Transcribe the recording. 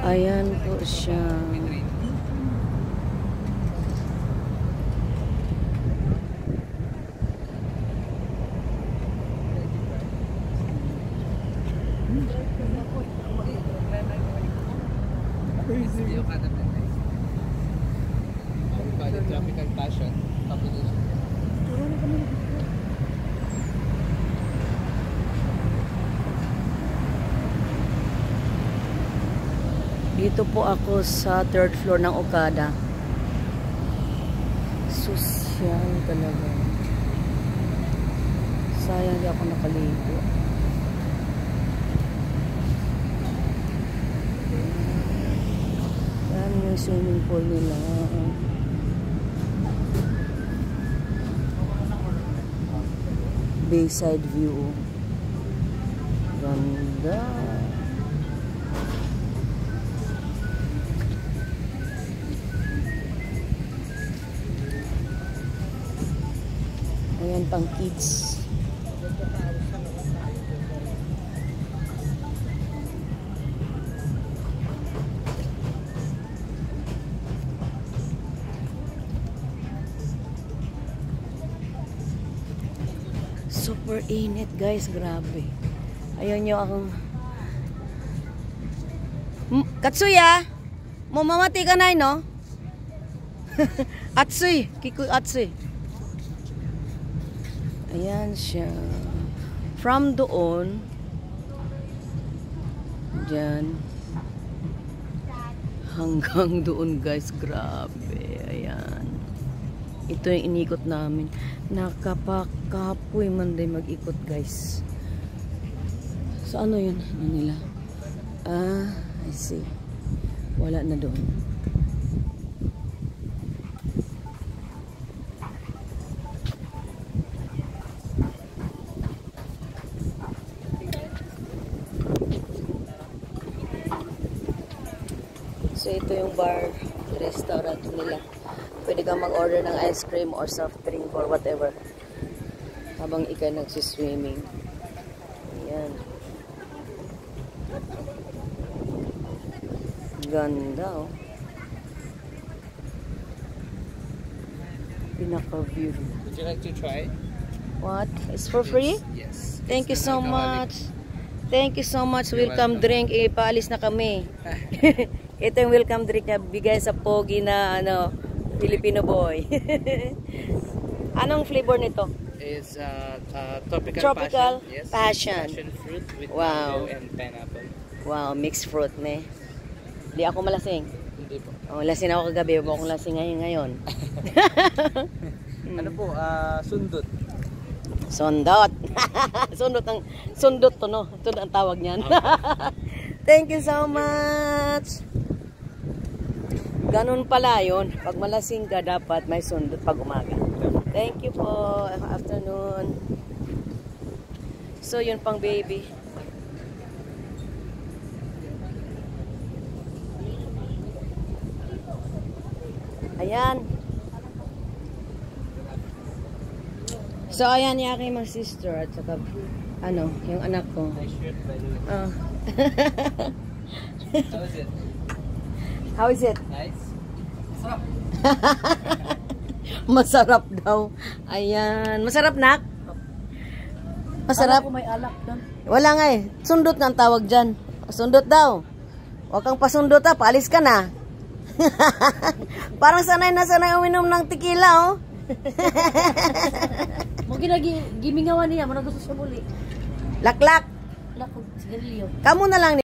Ayan po siya. Tropical passion combination. Dito po ako sa 3rd floor ng Okada. Sosyal talaga. Sayang di ako nakaligo. Yan yung swimming pool nila. Bayside view. Ganda. Ayan pang kids. Super init guys, grabe. Ayaw nyo akong Katsuya, mamamati ka na no? Atsui, Kiku Atsui. Ayan siya. From doon dyan hanggang doon guys, grabe. Ayan. Ito yung inikot namin. Nakapakapoy man din mag-ikot guys. So ano yun? Ano nila? I see. Wala na doon. So ito yung bar, restaurant nila. Pwede kang mag-order ng ice cream or soft drink or whatever habang ikaw nagsiswimming. Ayan. Ganda oh. Pinaka-view. Would you like to try? What? It's for free? Yes. Thank you so much. Thank you so much. Welcome drink. Paalis na kami. Ito yung welcome drink na bigay sa pogi na ano, Filipino boy. Anong flavor nito? It's tropical passion. Yes. Passion Fruit with wow. mango and pineapple. Wow, mixed fruit ne. Hindi ako malasing. Hindi po. Oh, lasing ako kagabi, huwag akong lasing ngayon. Ano po? Sundot. Sundot. Sundot to no. Ito ang tawag niyan. Thank you so much. Ganun pala yun. Pag malasing ka, dapat may sundot pag umaga. Thank you po. Afternoon. So, yun pang baby. Ayan. So, ayan yung aking mga sister at saka, ano, yung anak ko. Nice shirt, by the way. Oh. How is it? How is it? Nice. Sarap. Masarap daw. Ayan. Masarap, nak? Masarap? May alak doon. Wala nga eh. Sundot nga ang tawag dyan. Sundot daw. Huwag kang pasundot ha. Paalis ka na. Parang sanay na sanay uminom ng tequila oh. Mo gimingawan niya, mo na gusto sa muli. Laklak. Lakog, sigarilyo. Kamu na lang